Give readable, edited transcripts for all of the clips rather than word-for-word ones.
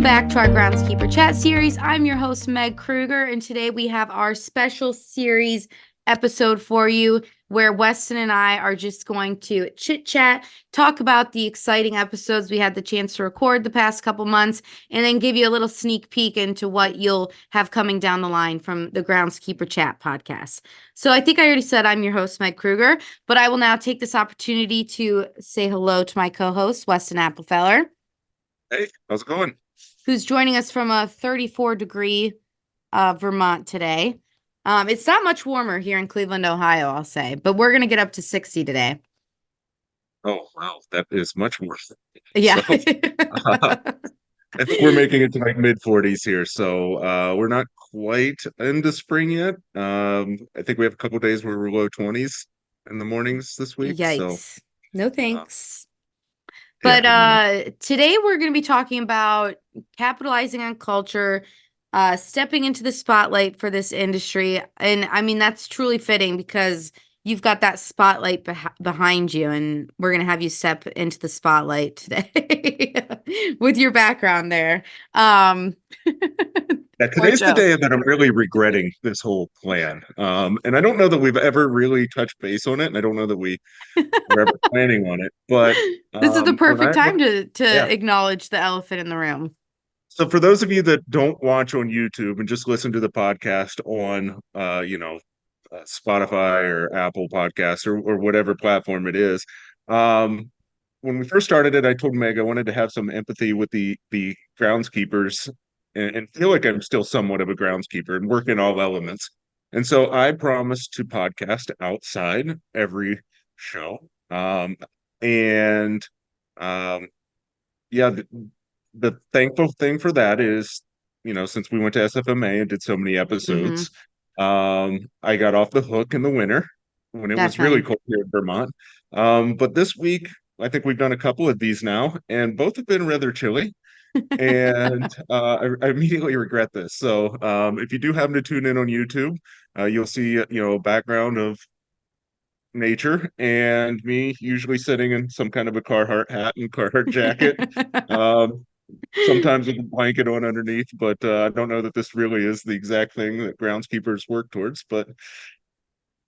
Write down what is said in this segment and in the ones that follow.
back to our Groundskeeper chat series. I'm your host, Meg Kruger, and today we have our special series episode for you where Weston and I are just going to chit-chat, talk about the exciting episodes we had the chance to record the past couple months, and then give you a little sneak peek into what you'll have coming down the line from the Groundskeeper Chat podcast. So I think I already said I'm your host, Meg Kruger, but I will now take this opportunity to say hello to my co-host, Weston Appelfeller. Hey, how's it going? Who's joining us from a 34-degree Vermont today. It's not much warmer here in Cleveland, Ohio, I'll say, but we're going to get up to 60 today. Oh, wow, that is much worse. Yeah. So, I think we're making it to like mid 40s here, so we're not quite into spring yet. I think we have a couple days where we're low 20s in the mornings this week. So, Yikes. No uh, thanks. yeah, But no. today we're going to be talking about capitalizing on culture, stepping into the spotlight for this industry. And I mean, that's truly fitting because you've got that spotlight behind you, and we're going to have you step into the spotlight today with your background there. Yeah, Poor today's the Joe. day that I'm really regretting this whole plan. And I don't know that we've ever really touched base on it, and I don't know that we were ever planning on it. But This is the when perfect time to yeah. acknowledge the elephant in the room. So for those of you that don't watch on YouTube and just listen to the podcast on, Spotify or Apple Podcasts or whatever platform it is, um, when we first started it, I told Meg I wanted to have some empathy with the groundskeepers and feel like I'm still somewhat of a groundskeeper and work in all elements. And so I promised to podcast outside every show. And um, yeah, the thankful thing for that is, since we went to SFMA and did so many Mm-hmm. episodes, I got off the hook in the winter when it was really Definitely. cold here in Vermont. But this week, I think we've done a couple of these now, and both have been rather chilly. And I immediately regret this. So if you do happen to tune in on YouTube, you'll see, a background of nature and me usually sitting in some kind of a Carhartt hat and Carhartt jacket. Um, Sometimes with a blanket on underneath, but I don't know that this really is the exact thing that groundskeepers work towards. But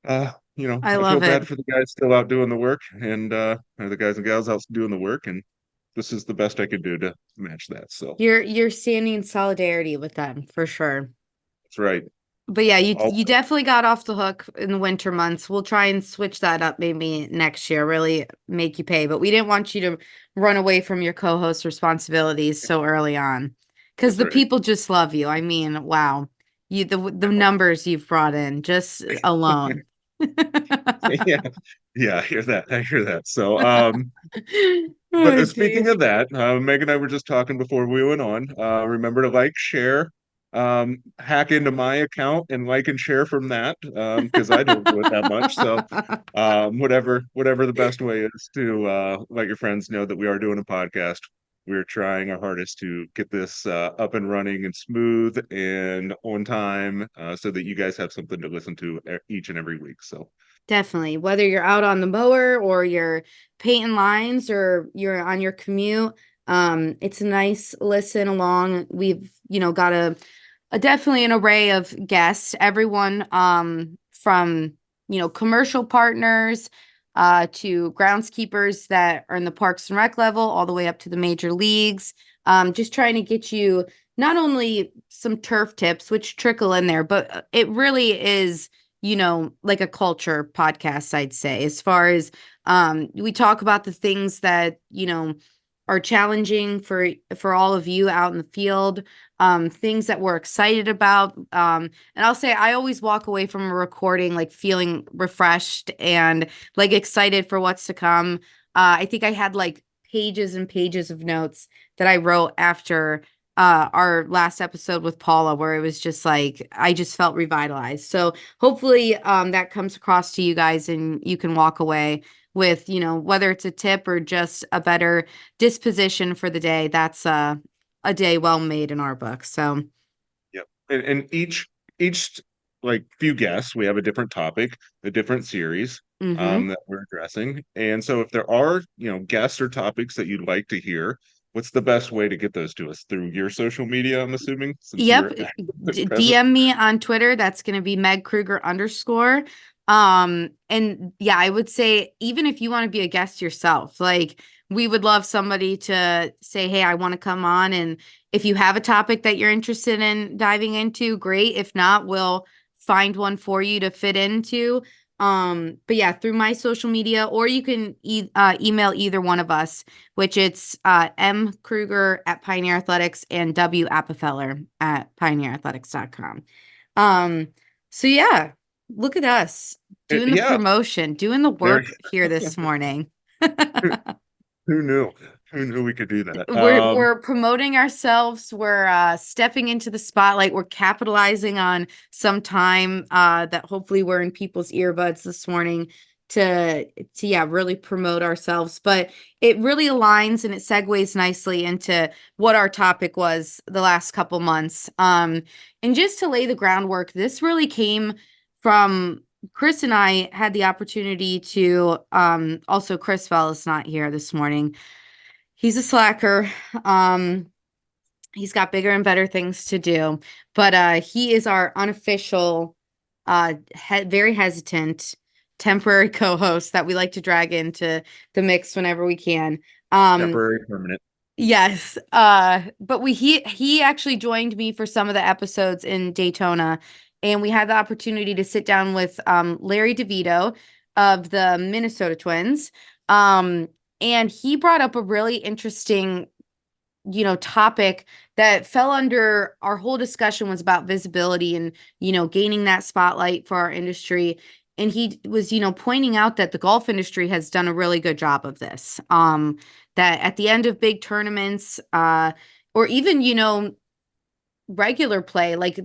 I I feel love bad it. for the guys still out doing the work and or the guys and gals out doing the work, and this is the best I could do to match that. So You're standing in solidarity with them for sure. that's right. But yeah, you All you definitely got off the hook in the winter months. We'll try and switch that up maybe next year, really make you pay. But we didn't want you to run away from your co-host responsibilities so early on. Because that's the right. people just love you. I mean, wow. The numbers you've brought in just alone. Yeah, yeah, I hear that. I hear that. So but Oh, speaking geez. of that, Meg and I were just talking before we went on. Remember to like, share, hack into my account and like and share from that because I don't do it that much. So, whatever the best way is to let your friends know that we are doing a podcast. We're trying our hardest to get this up and running and smooth and on time, so that you guys have something to listen to each and every week. So, Definitely. Whether you're out on the mower or you're painting lines or you're on your commute, it's a nice listen along. We've, got a definitely an array of guests, everyone from, commercial partners to groundskeepers that are in the Parks and Rec level, all the way up to the major leagues. Just trying to get you not only some turf tips, which trickle in there, but it really is like a culture podcast, I'd say, as far as we talk about the things that, are challenging for all of you out in the field, things that we're excited about. And I'll say I always walk away from a recording like feeling refreshed and like excited for what's to come. I think I had like pages and pages of notes that I wrote after our last episode with Paula, where it was just like I just felt revitalized. So hopefully that comes across to you guys and you can walk away with, whether it's a tip or just a better disposition for the day. That's a day well made in our book. So, yep. And each like few guests, we have a different topic, a different series mm-hmm. that we're addressing. And so if there are, guests or topics that you'd like to hear, what's the best way to get those to us? Through your social media, I'm assuming, since Yep. you're present. DM me on Twitter. That's going to be Meg Kruger _. And yeah, I would say even if you want to be a guest yourself, like we would love somebody to say, hey, I want to come on. And if you have a topic that you're interested in diving into, great. If not, we'll find one for you to fit into. But yeah, through my social media, or you can email either one of us, which it's M Kruger at Pioneer Athletics and W Appelfeller at pioneerathletics.com. So yeah, look at us doing the Yeah, promotion, doing the there. work here this morning. Who knew? Who knew we could do that? We're promoting ourselves. We're stepping into the spotlight. We're capitalizing on some time that hopefully we're in people's earbuds this morning to yeah, really promote ourselves. But it really aligns and it segues nicely into what our topic was the last couple months. And just to lay the groundwork, this really came from Chris and I had the opportunity to also Chris Bell is not here this morning. He's a slacker. He's got bigger and better things to do, but he is our unofficial, very hesitant temporary co-host that we like to drag into the mix whenever we can. Temporary, permanent. Yes. But he actually joined me for some of the episodes in Daytona, and we had the opportunity to sit down with Larry DeVito of the Minnesota Twins. And he brought up a really interesting, topic that fell under our whole discussion was about visibility and, gaining that spotlight for our industry. And he was, pointing out that the golf industry has done a really good job of this. That at the end of big tournaments, or even, regular play, like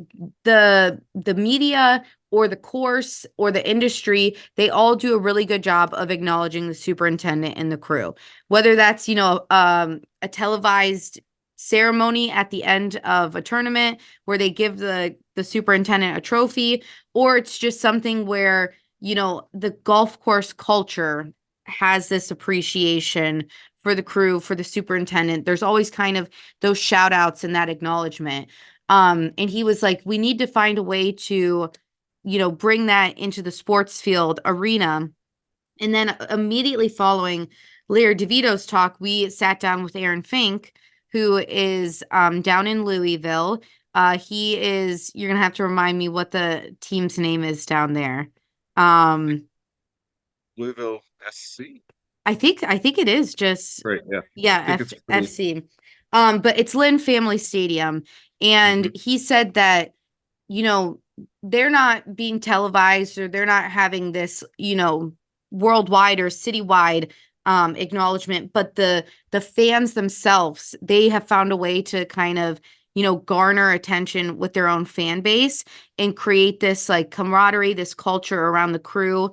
the media or the course or the industry, they all do a really good job of acknowledging the superintendent and the crew, whether that's a televised ceremony at the end of a tournament where they give the superintendent a trophy, or it's just something where the golf course culture has this appreciation for the crew, for the superintendent. There's always kind of those shout outs and that acknowledgement. And he was like, we need to find a way to, bring that into the sports field arena. And then immediately following Larry DeVito's talk, we sat down with Aaron Fink, who is down in Louisville. He is, you're going to have to remind me what the team's name is down there. Louisville SC. I think it is just Right. Yeah. I yeah, think it's pretty. FC. But it's Lynn Family Stadium. And Mhm. he said that, you know, they're not being televised or they're not having this, worldwide or citywide acknowledgement, but the fans themselves, they have found a way to kind of, garner attention with their own fan base and create this like camaraderie, this culture around the crew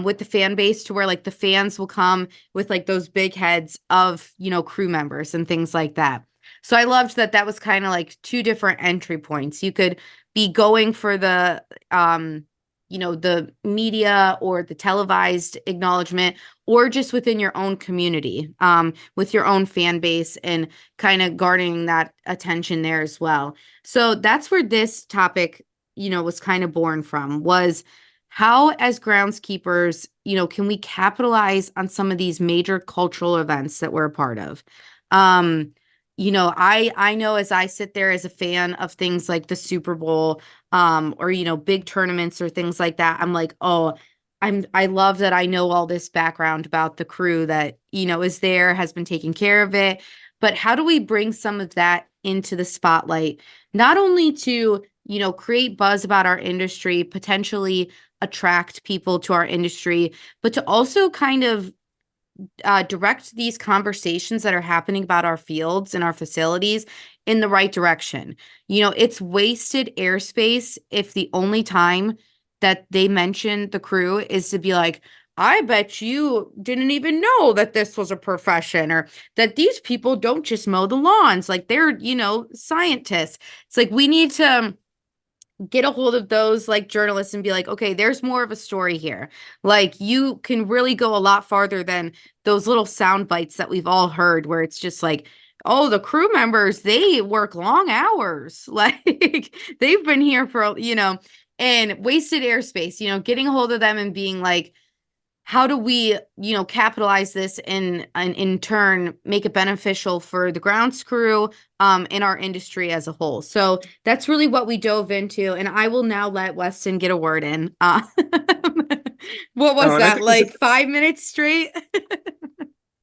with the fan base to where like the fans will come with like those big heads of, crew members and things like that. So I loved that that was kind of like two different entry points. You could be going for the media or the televised acknowledgement, or just within your own community, with your own fan base and kind of garnering that attention there as well. So that's where this topic, was kind of born from, was how as groundskeepers, can we capitalize on some of these major cultural events that we're a part of? I know as I sit there as a fan of things like the Super Bowl, or big tournaments or things like that, I'm like, oh, I love that I know all this background about the crew that, is there, has been taking care of it. But how do we bring some of that into the spotlight, not only to, create buzz about our industry, potentially attract people to our industry, but to also kind of direct these conversations that are happening about our fields and our facilities in the right direction. It's wasted airspace if the only time that they mention the crew is to be like, I bet you didn't even know that this was a profession, or that these people don't just mow the lawns. Like they're, scientists. It's like we need to get a hold of those like journalists and be like, okay, there's more of a story here. Like you can really go a lot farther than those little sound bites that we've all heard where it's just like, Oh, the crew members, they work long hours. Like they've been here for, and wasted airspace, getting a hold of them and being like, how do we, capitalize this and in turn make it beneficial for the grounds crew, in our industry as a whole. So that's really what we dove into. And I will now let Weston get a word in. What was And I that, think it's like 5 minutes straight?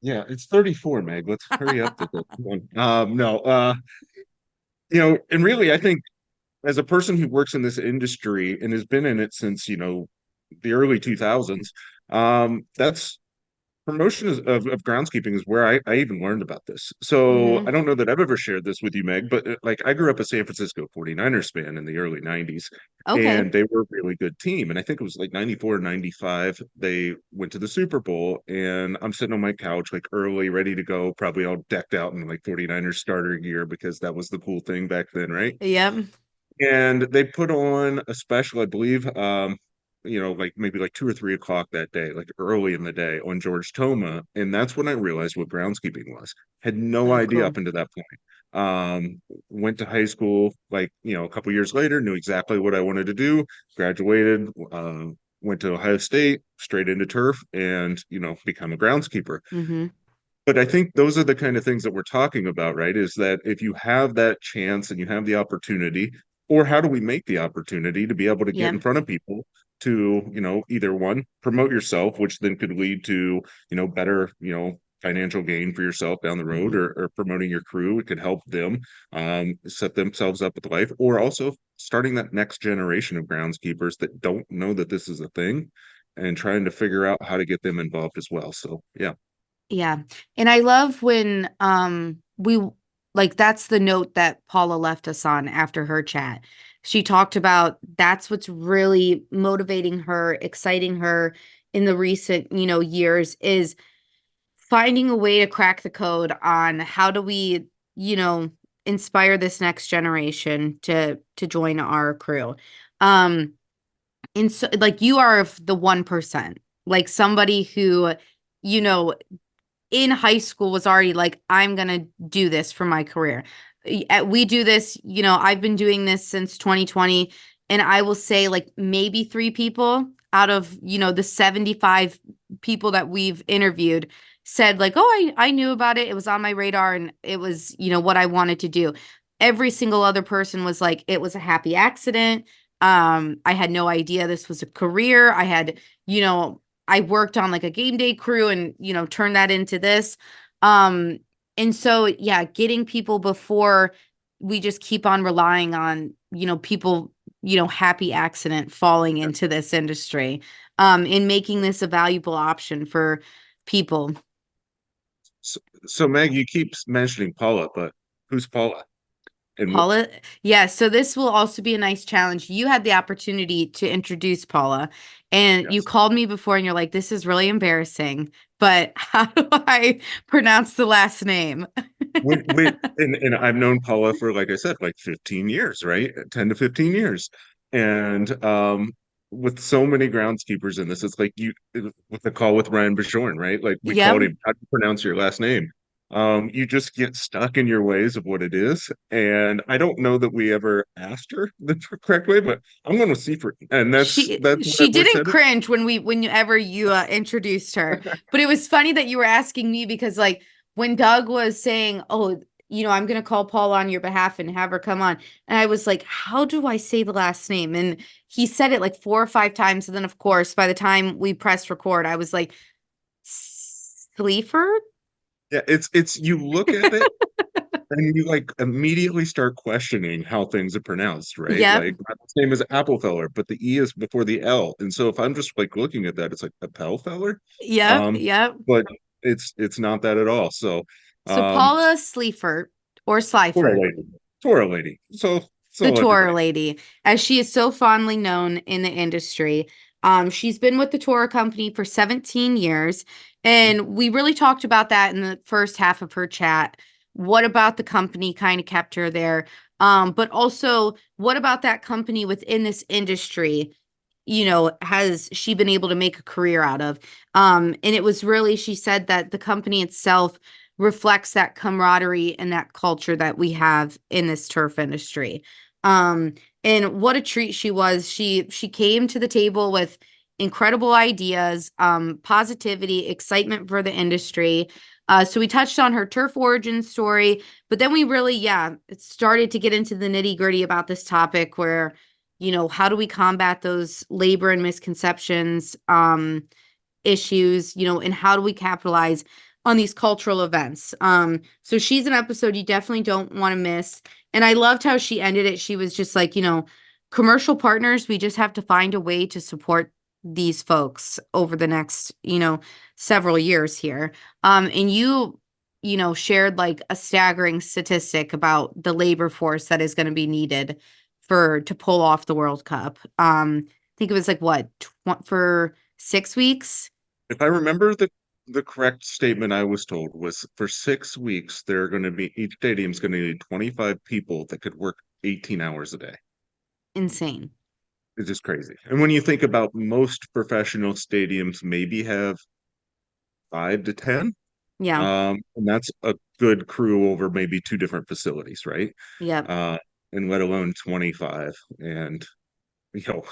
yeah, it's 34, Meg. Let's hurry up with this one. No, and really, I think as a person who works in this industry and has been in it since, the early 2000s, that's promotion of groundskeeping is where I even learned about this. So I Hmm. don't know that I've ever shared this with you, Meg, but like I grew up a San Francisco 49ers fan in the early 90s, Okay. and they were a really good team. And I think it was like 94, 95, they went to the Super Bowl, and I'm sitting on my couch like early, ready to go, probably all decked out in like 49ers starter gear because that was the cool thing back then, right? Yep. And they put on a special, I believe, like maybe like 2 or 3 o'clock that day, like early in the day on George Toma. And that's when I realized what groundskeeping was. Had no Oh, idea cool. up until that point. Went to high school, like, a couple years later, knew exactly what I wanted to do, graduated, went to Ohio State, straight into turf, and, become a groundskeeper. Hmm. But I think those are the kind of things that we're talking about, right? Is that if you have that chance and you have the opportunity, or how do we make the opportunity to be able to get in Yep. front of people to, either one, promote yourself, which then could lead to, better, financial gain for yourself down the road, Hmm. or promoting your crew. It could help them set themselves up with life, or also starting that next generation of groundskeepers that don't know that this is a thing and trying to figure out how to get them involved as well. So, yeah. Yeah. And I love when we like that's the note that Paula left us on after her chat. She talked about that's what's really motivating her, exciting her in the recent, years is finding a way to crack the code on how do we, you know, inspire this next generation to join our crew. Um and so like you are the 1%, like somebody who, you know, in high school was already like, I'm going to do this for my career. We do this, I've been doing this since 2020. And I will say, like, maybe 3 people out of, the 75 people that we've interviewed said, like, oh, I knew about it. It was on my radar and it was, what I wanted to do. Every single other person was like, it was a happy accident. I had no idea this was a career. You know, I worked on like a game day crew and, turned that into this. Um, and so, yeah, getting people before we just keep on relying on, people, happy accident falling into this industry, and making this a valuable option for people. So Meg, you keep mentioning Paula, but who's Paula? And Paula, yeah, so this will also be a nice challenge. You had the opportunity to introduce Paula, and you yes, called me before, and you're like, "This is really embarrassing, but how do I pronounce the last name?" and I've known Paula for, like I said, like 15 years, right? 10 to 15 years. And with so many groundskeepers in this, it's like with the call with Ryan Bajorn, right? Like we called Yep. him, how do you pronounce your last name? You just get stuck in your ways of what it is. And I don't know that we ever asked her the correct way, but I'm going to see for and that's She what we didn't said. cringe whenever you introduced her, but it was funny that you were asking me because like when Doug was saying, "Oh, I'm gonna call Paul on your behalf and have her come on," and I was like, "How do I say the last name?" And he said it like 4 or 5 times, and then of course by the time we pressed record, I was like, "Sleaford." Yeah, it's you look at it and you like immediately start questioning how things are pronounced, right? Yep, Like my last name is Appelfeller, but the E is before the L. And so if I'm just like looking at that, it's like Appelfeller. yep, Um, yep. but it's not that at all. So So um Paula Sleaford or Torah Slyford. lady. Torah lady. So The I'll let you Torah know. lady, as she is so fondly known in the industry. She's been with the Torah company for 17 years, and we really talked about that in the first half of her chat. What about the company kind of kept her there? But also, what about that company within this industry? Has she been able to make a career out of? And it was really, she said that the company itself reflects that camaraderie and that culture that we have in this turf industry. Um, and what a treat she was. She came to the table with incredible ideas, positivity, excitement for the industry. So we touched on her turf origin story, but then we really, yeah, it started to get into the nitty gritty about this topic where, how do we combat those labor and misconceptions, issues, and how do we capitalize on these cultural events? So she's an episode you definitely don't want to miss. And I loved how she ended it. She was just like, commercial partners, we just have to find a way to support these folks over the next, several years here. And shared like a staggering statistic about the labor force that is going to be needed to pull off the World Cup. I think it was like what, for 6 weeks? If I remember the correct statement I was told was for 6 weeks, there are going to be each stadium's going to need 25 people that could work 18 hours a day. Insane. It's just crazy. And when you think about most professional stadiums maybe have 5 to 10, Yeah. and that's a good crew over maybe two different facilities, right? Yep. Uh, and let alone 25. And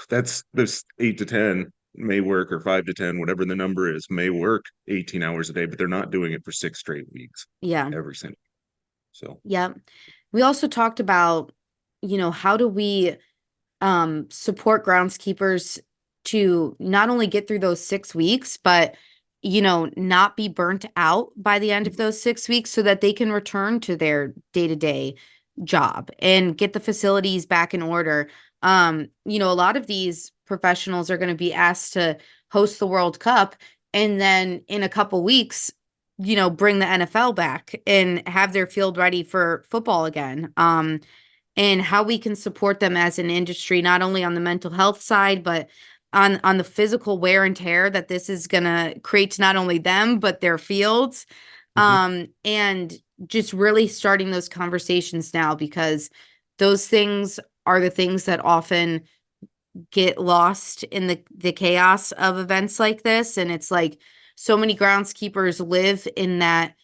that's this 8 to 10 may work, or 5 to 10, whatever the number is, may work 18 hours a day, but they're not doing it for 6 straight weeks Yeah. every single. So Yep. We also talked about, how do we support groundskeepers to not only get through those 6 weeks, but not be burnt out by the end of those 6 weeks so that they can return to their day-to-day job and get the facilities back in order. A lot of these professionals are going to be asked to host the World Cup and then in a couple weeks, bring the NFL back and have their field ready for football again. And how we can support them as an industry, not only on the mental health side, but on the physical wear and tear that this is going to create to not only them, but their fields. mhm. And just really starting those conversations now because those things are the things that often get lost in the chaos of events like this. And it's like so many groundskeepers live in that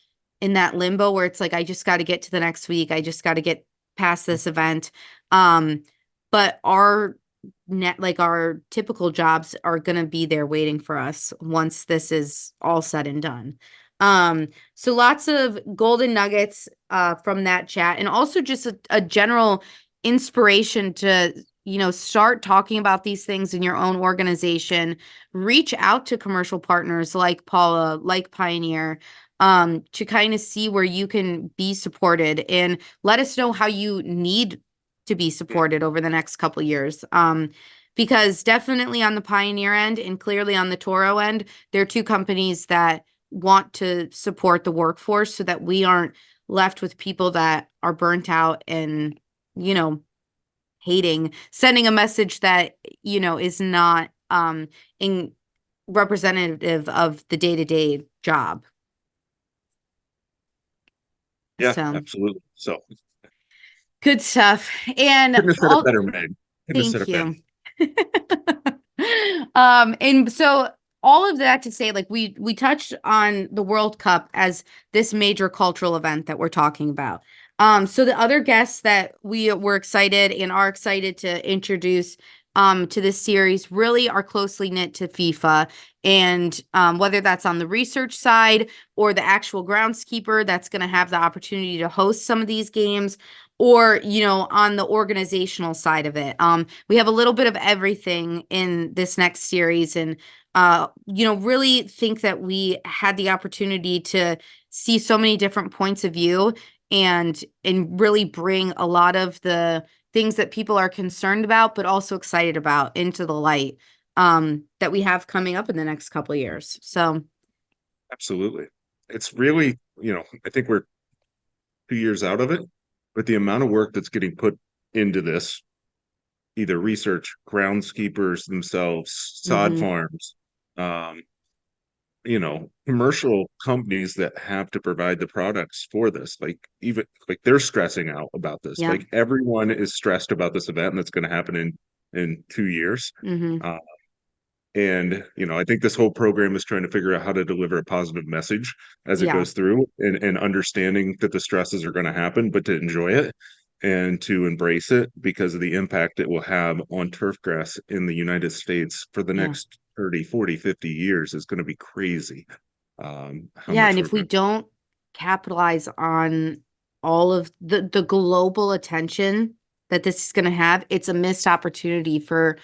limbo where it's like, I just got to get to the next week. I just got to get past this event. But our typical jobs are going to be there waiting for us once this is all said and done. So lots of golden nuggets from that chat, and also just a general inspiration to start talking about these things in your own organization. Reach out to commercial partners like Paula, like Pioneer, to kind of see where you can be supported, and let us know how you need to be supported over the next couple years. Because definitely on the Pioneer end and clearly on the Toro end, there are two companies that want to support the workforce so that we aren't left with people that are burnt out and, hating, sending a message that, is not in representative of the day-to-day job. Yeah, So absolutely. So good stuff. And couldn't have said it better, Meg. Couldn't have said thank it better. you. And so all of that to say, like we touched on the World Cup as this major cultural event that we're talking about. So the other guests that we were excited and are excited to introduce to this series really are closely knit to FIFA, and whether that's on the research side or the actual groundskeeper that's going to have the opportunity to host some of these games, or on the organizational side of it. We have a little bit of everything in this next series, and really think that we had the opportunity to see so many different points of view and really bring a lot of the things that people are concerned about but also excited about into the light, that we have coming up in the next couple of years. So Absolutely. It's really, I think we're 2 years out of it, but the amount of work that's getting put into this, either research, groundskeepers themselves, sod mhm, farms, commercial companies that have to provide the products for this, like even like they're stressing out about this. yeah, Like everyone is stressed about this event that's going to happen in 2 years. mhm, Uh, And, I think this whole program is trying to figure out how to deliver a positive message as it Yeah. goes through, and understanding that the stresses are going to happen, but to enjoy it and to embrace it because of the impact it will have on turf grass in the United States for the Yeah. next 30, 40, 50 years is going to be crazy. How Yeah, much and we're if we going don't capitalize on all of the global attention that this is going to have, it's a missed opportunity for,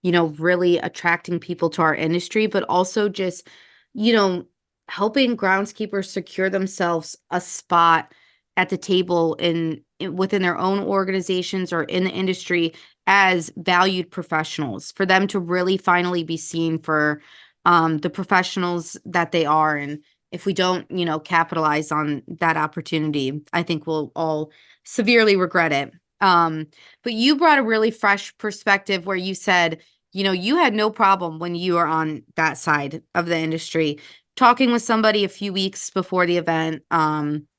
really attracting people to our industry, but also just, you know, helping groundskeepers secure themselves a spot at the table within their own organizations or in the industry as valued professionals, for them to really finally be seen for the professionals that they are. And if we don't, capitalize on that opportunity, I think we'll all severely regret it. But you brought a really fresh perspective where you said, you had no problem when you were on that side of the industry, talking with somebody a few weeks before the event,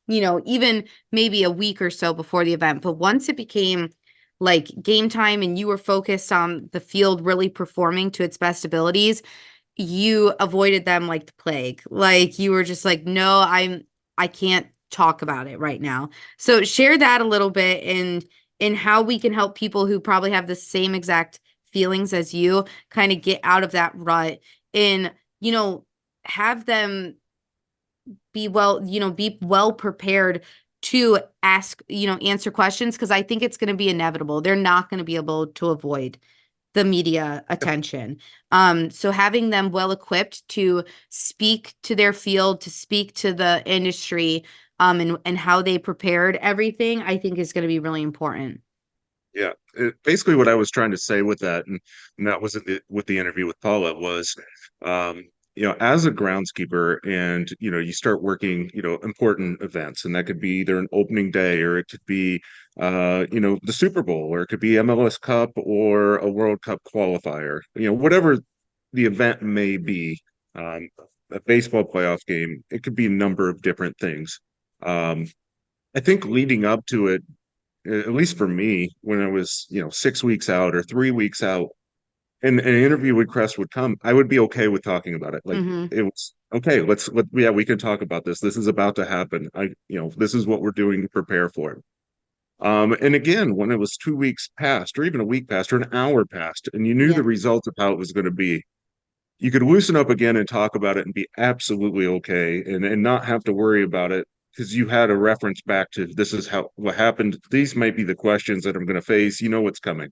even maybe a week or so before the event. But once it became like game time and you were focused on the field really performing to its best abilities, you avoided them like the plague. Like you were just like, no, I can't talk about it right now. So share that a little bit in how we can help people who probably have the same exact feelings as you kind of get out of that rut and, have them be well prepared to ask, answer questions, because I think it's going to be inevitable. They're not going to be able to avoid the media attention. So having them well equipped to speak to their field, to speak to the industry, and how they prepared everything, I think is going to be really important. Yeah, basically what I was trying to say with that, and that was with the interview with Paula was, um, as a groundskeeper, and you start working, important events, and that could be either an opening day, or it could be, the Super Bowl, or it could be MLS Cup or a World Cup qualifier, whatever the event may be, a baseball playoff game, it could be a number of different things. Um, I think leading up to it, at least for me, when I was, 6 weeks out or 3 weeks out, and an interview with Crest would come, I would be okay with talking about it. Like Mm-hmm. it was okay, yeah, we can talk about this. This is about to happen. This is what we're doing to prepare for it. And again, when it was 2 weeks past, or even a week past, or an hour past, and you knew Yeah. the results of how it was going to be, you could loosen up again and talk about it and be absolutely okay, and not have to worry about it because you had a reference back to this is how what happened. These might be the questions that I'm going to face. You know what's coming.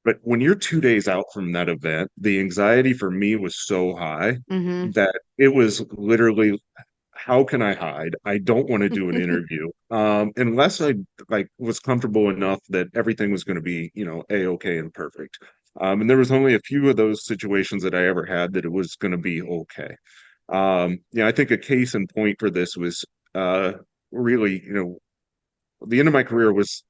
But when you're 2 days out from that event, the anxiety for me was so high Mm-hmm. that it was literally, how can I hide? I don't want to do an interview. Unless I like was comfortable enough that everything was going to be, a-okay and perfect. And there was only a few of those situations that I ever had that it was going to be okay. I think a case in point for this was really, the end of my career was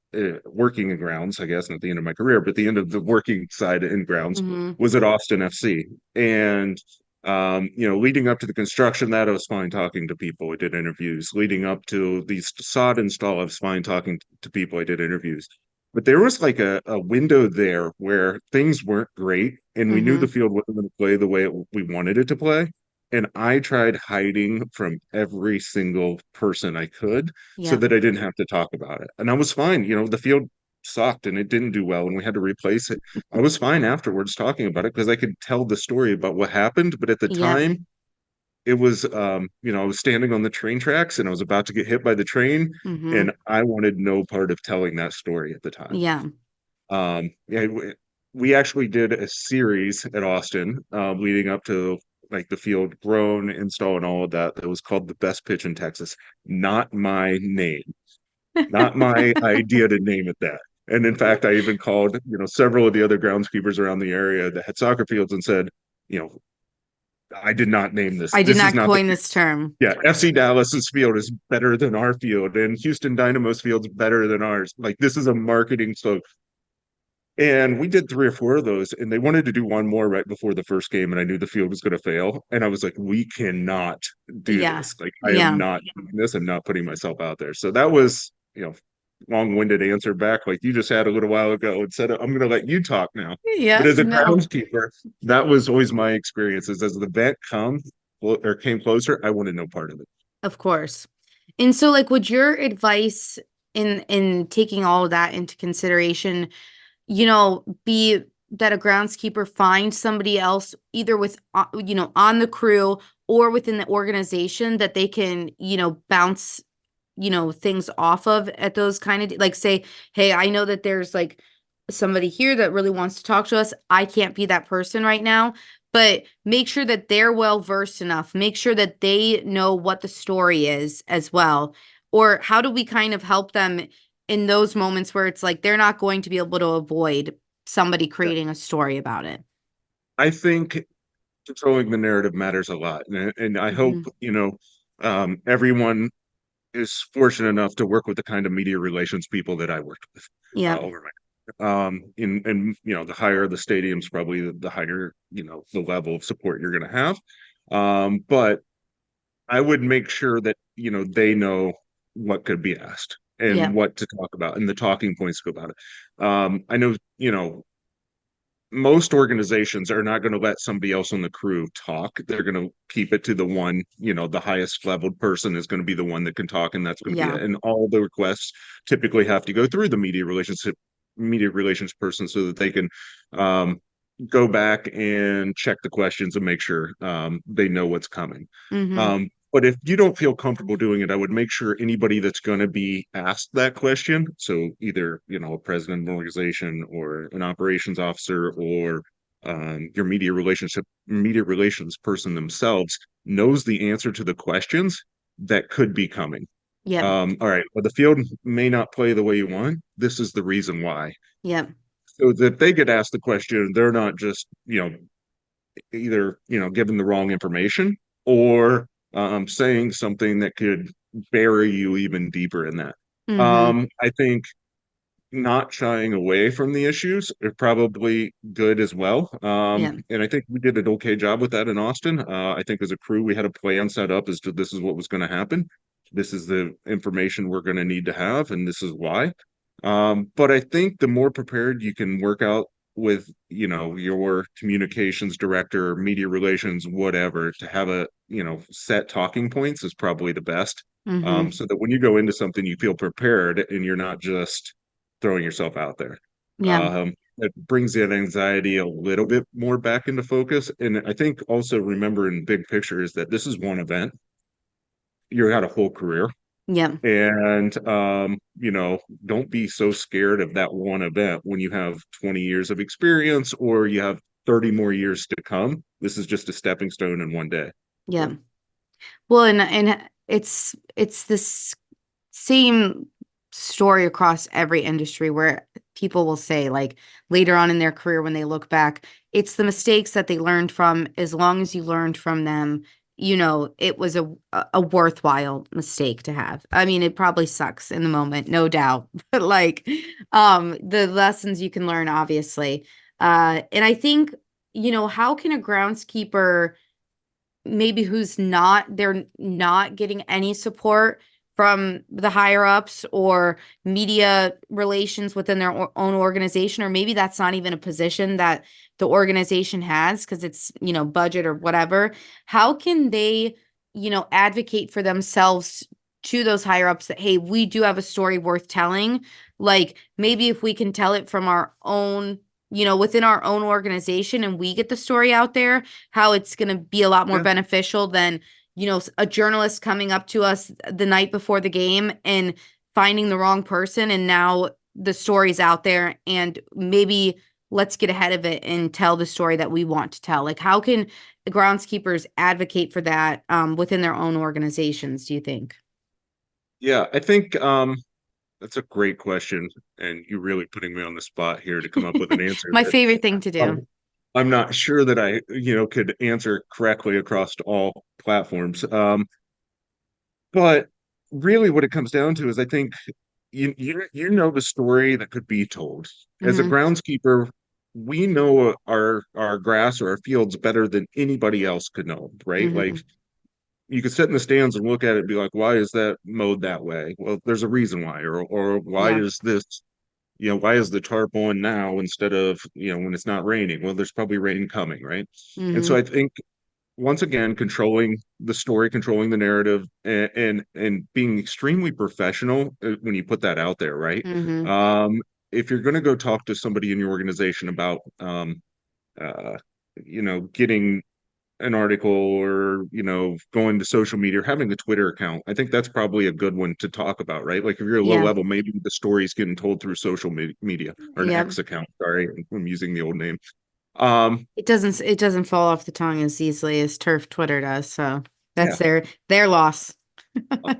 working in grounds, I guess, not the end of my career, but the end of the working side in grounds Mm-hmm. was at Austin FC. And, leading up to the construction, that I was fine talking to people. I did interviews. Leading up to the sod install, I was fine talking to people. I did interviews. But there was like a window there where things weren't great, and we knew Mm-hmm. the field wasn't going to play the way we wanted it to play. And I tried hiding from every single person I could so Yeah. that I didn't have to talk about it. And I was fine. The field sucked and it didn't do well and we had to replace it. I was fine afterwards talking about it because I could tell the story about what happened. But at the Yeah. time, it was, I was standing on the train tracks and I was about to get hit by the train. Mm-hmm. And I wanted no part of telling that story at the time. Yeah. Yeah, we actually did a series at Austin leading up to like the field grown, install, and all of that. That was called The Best Pitch in Texas. Not my name, not my idea to name it that. And in fact, I even called, several of the other groundskeepers around the area that had soccer fields and said, you know, I did not name this. I did This is not not the coin this term. yeah, FC Dallas's field is better than our field, and Houston Dynamo's field's better than ours. Like this is a marketing slogan. And we did three or four of those, and they wanted to do one more right before the first game, and I knew the field was going to fail. And I was like, we cannot do Yeah. this. Like, I am Yeah. not doing this. I'm not putting myself out there. So that was, long-winded answer back like you just had a little while ago and said, I'm going to let you talk now. But Yeah, as a no, groundskeeper, that was always my experience is as the vet came closer, I wanted no part of it. of course. And so like would your advice in taking all of that into consideration, be that a groundskeeper find somebody else either with, on the crew or within the organization that they can, bounce, things off of at those kind of like say, hey, I know that there's like somebody here that really wants to talk to us. I can't be that person right now, but make sure that they're well versed enough. Make sure that they know what the story is as well. Or how do we kind of help them in those moments where it's like they're not going to be able to avoid somebody Yeah. creating a story about it? I think controlling the narrative matters a lot. And I hope, Hmm. everyone is fortunate enough to work with the kind of media relations people that I worked with Yeah. over my in the higher the stadium's probably the higher the level of support you're going to have, but I would make sure that they know what could be asked Yeah. and what to talk about and the talking points to go about it. I know most organizations are not going to let somebody else on the crew talk. They're going to keep it to the one, the highest leveled person is going to be the one that can talk, and that's going to be Yeah. it. And all the requests typically have to go through the media relations person so that they can um, go back and check the questions and make sure they know what's coming. Hmm. But if you don't feel comfortable doing it, I would make sure anybody that's going to be asked that question, so either a president of an organization or an operations officer or your media relations person themselves, knows the answer to the questions that could be coming. Yep. All right, well, the field may not play the way you want. This is the reason why. Yep. So that they get asked the question, they're not just either given the wrong information or saying something that could bury you even deeper in that. Hmm. I think not shying away from the issues are probably good as well. Yep. And I think we did an okay job with that in Austin. I think as a crew, we had a plan set up as to this is what was going to happen. This is the information we're going to need to have, and this is why. But I think the more prepared you can work out with, your communications director, media relations, whatever, to have a, set talking points is probably the best. Hmm. So that when you go into something, you feel prepared and you're not just throwing yourself out there. Yeah. It brings that anxiety a little bit more back into focus. And I think also remember in big picture is that this is one event. You got a whole career. Yep. And don't be so scared of that one event when you have 20 years of experience or you have 30 more years to come. This is just a stepping stone in one day. Yep. So Well, and it's this same story across every industry where people will say like later on in their career when they look back, it's the mistakes that they learned from. As long as you learned from them, it was a worthwhile mistake to have. I mean, it probably sucks in the moment, no doubt, but like the lessons you can learn obviously. And I think, how can a groundskeeper maybe they're not getting any support from the higher ups or media relations within their own organization, or maybe that's not even a position that the organization has because it's, budget or whatever. How can they, advocate for themselves to those higher ups that, hey, we do have a story worth telling. Like maybe if we can tell it from our own, within our own organization and we get the story out there, how it's going to be a lot more yeah, beneficial than, a journalist coming up to us the night before the game and finding the wrong person. And now the story's out there and maybe let's get ahead of it and tell the story that we want to tell. Like, how can the groundskeepers advocate for that within their own organizations, do you think? yeah, I think that's a great question. And you're really putting me on the spot here to come up with an answer My that favorite thing to do. I'm not sure that I, could answer correctly across all platforms. But really, what it comes down to is, I think you know the story that could be told. As a Hmm. groundskeeper, we know our grass or our fields better than anybody else could know, right? Like Hmm. you could sit in the stands and look at it and be like, why is that mowed that way? Well, there's a reason why, or why Yeah. is this, why is the tarp on now instead of, when it's not raining? Well, there's probably rain coming, right? And so Mm-hmm. I think once again, controlling the story, controlling the narrative, and being extremely professional when you put that out there, right? Mm-hmm. Um, if you're going to go talk to somebody in your organization about, uh, getting an article or going to social media or having a Twitter account, I think that's probably a good one to talk about, right? Like if you're low Yeah. level, maybe the story's getting told through social media or an Yeah. X account. Sorry, I'm using the old name. Um, It doesn't fall off the tongue as easily as turf Twitter does, so that's yeah. their loss.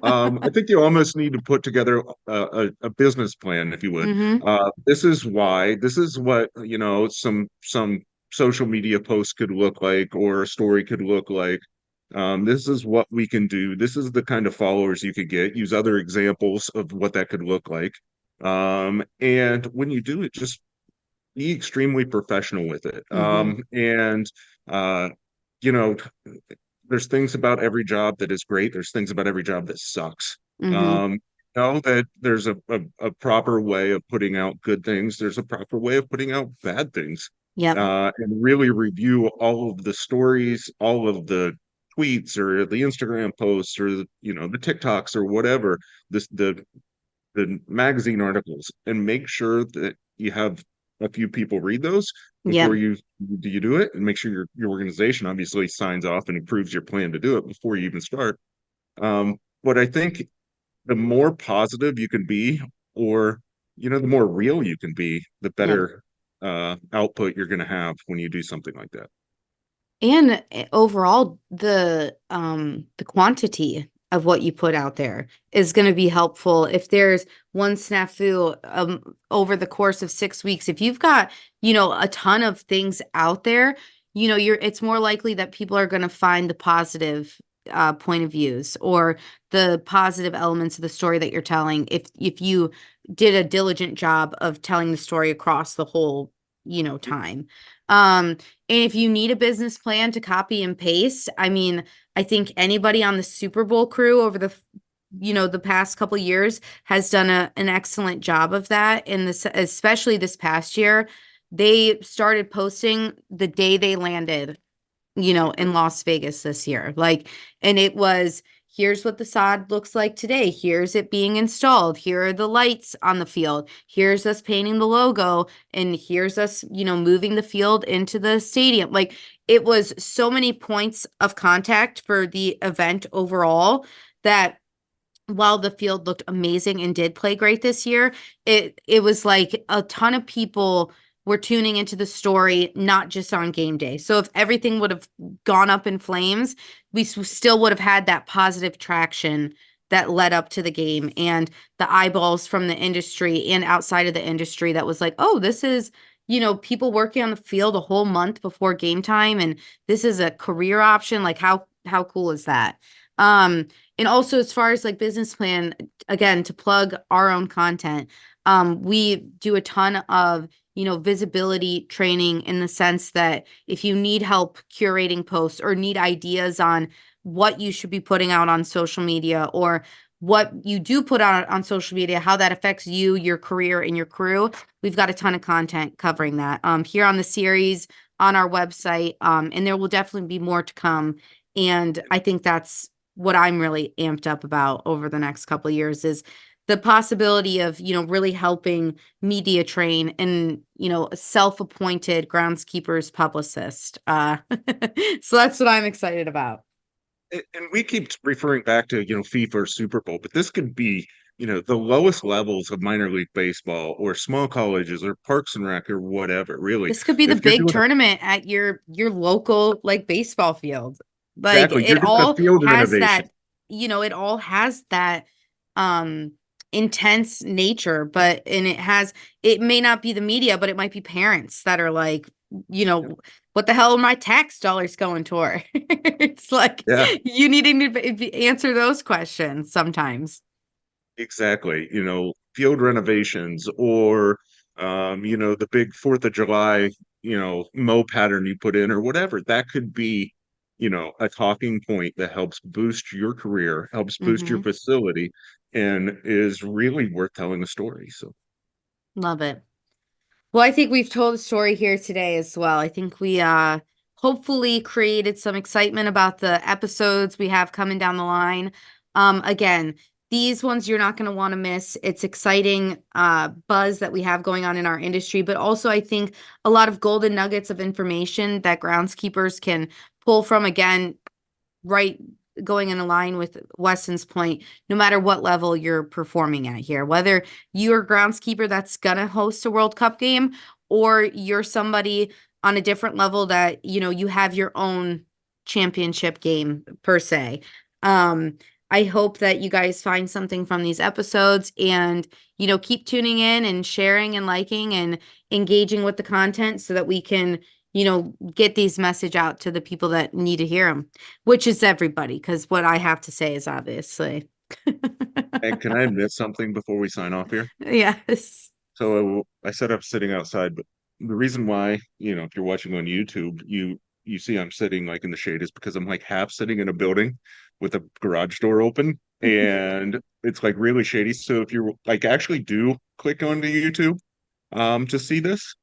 I think you almost need to put together a business plan, if you would. Mm-hmm. This is why, this is what, some social media post could look like or a story could look like. This is what we can do. This is the kind of followers you could get. Use other examples of what that could look like. And when you do it, just be extremely professional with it. Mm-hmm. And uh, you know, there's things about every job that is great. There's things about every job that sucks. Mm-hmm. Um, know that there's a proper way of putting out good things. There's a proper way of putting out bad things. Yep. And really review all of the stories, all of the tweets or the Instagram posts or the TikToks or whatever, this the magazine articles, and make sure that you have a few people read those before Yep. you do it, and make sure your organization obviously signs off and approves your plan to do it before you even start. But I think the more positive you can be, or the more real you can be, the Yep. better output you're going to have when you do something like that. And overall, the quantity of what you put out there is going to be helpful. If there's one snafu over the course of 6 weeks, if you've got, a ton of things out there, it's more likely that people are going to find the positive point of views or the positive elements of the story that you're telling. If you did a diligent job of telling the story across the whole, time. Um, and if you need a business plan to copy and paste, I mean, I think anybody on the Super Bowl crew over the past couple years has done an excellent job of that. And this, especially this past year, they started posting the day they landed, in Las Vegas this year. Like, and it was, here's what the sod looks like today. Here's it being installed. Here are the lights on the field. Here's us painting the logo. And here's us, moving the field into the stadium. Like, it was so many points of contact for the event overall that while the field looked amazing and did play great this year, it was like a ton of people were tuning into the story, not just on game day. So if everything would have gone up in flames, we still would have had that positive traction that led up to the game and the eyeballs from the industry and outside of the industry that was like, oh, this is, people working on the field a whole month before game time, and this is a career option. Like how cool is that? And also, as far as like business plan, again, to plug our own content, we do a ton of, visibility training in the sense that if you need help curating posts or need ideas on what you should be putting out on social media or what you do put out on social media, how that affects you, your career, and your crew, we've got a ton of content covering that here on the series, on our website, and there will definitely be more to come. And I think that's what I'm really amped up about over the next couple of years is the possibility of, really helping media train and, a self-appointed groundskeepers publicist. So that's what I'm excited about. And we keep referring back to FIFA or Super Bowl, but this could be the lowest levels of minor league baseball or small colleges or Parks and Rec or whatever. Really, This could be the if you're big doing tournament at your local like baseball field. Like exactly, you're it doing a all field has renovation. that, it all has that um intense nature, but and it may not be the media, but it might be parents that are like, what the hell are my tax dollars going toward? It's like Yeah, you needing to answer those questions sometimes. exactly. Field renovations or the big 4th of July, mow pattern you put in or whatever. That could be a talking point that helps boost your career, helps boost your Mm-hmm. facility, and is really worth telling a story. So Love it. Well, I think we've told a story here today as well. I think we hopefully created some excitement about the episodes we have coming down the line. Again, these ones you're not going to want to miss. It's exciting buzz that we have going on in our industry, but also I think a lot of golden nuggets of information that groundskeepers can pull from. Again, right, going in line with Weston's point, no matter what level you're performing at here, whether you're a groundskeeper that's gonna host a World Cup game, or you're somebody on a different level that, you have your own championship game per se. Um, I hope that you guys find something from these episodes and, keep tuning in and sharing and liking and engaging with the content so that we can, get these message out to the people that need to hear them, which is everybody, because what I have to say is obviously. and can I admit something before we sign off here? Yes. So I said I'm sitting outside, but the reason why, if you're watching on YouTube, you see I'm sitting like in the shade is because I'm like half sitting in a building with a garage door open and it's like really shady. So if you're like actually do click onto YouTube to see this,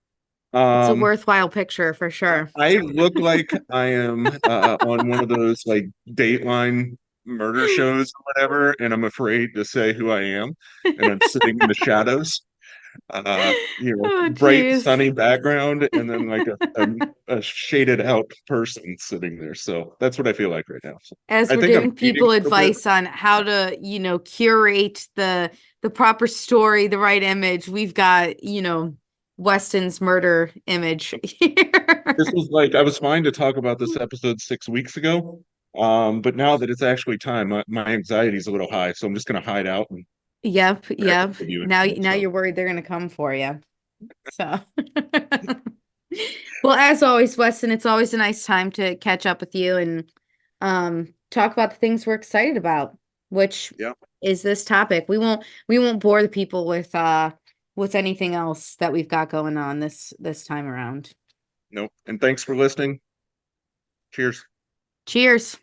It's a um worthwhile picture for sure. I look like I am on one of those like Dateline murder shows or whatever, and I'm afraid to say who I am, and I'm sitting in the shadows, Oh, bright geez. sunny background, and then like a shaded out person sitting there. So that's what I feel like right now. So As I we're think I'm giving cheating people a little bit. advice on how to, curate the proper story, the right image, we've got, Weston's murder image here. This was like I was fine to talk about this episode 6 weeks ago. But now that it's actually time, my anxiety is a little high, so I'm just gonna hide out and Yep, yep. with you instead. Now So you're worried they're gonna come for you. So, well, as always, Weston, it's always a nice time to catch up with you and talk about the things we're excited about, which yeah. is this topic. We won't bore the people with anything else that we've got going on this time around. Nope. And thanks for listening. Cheers. Cheers.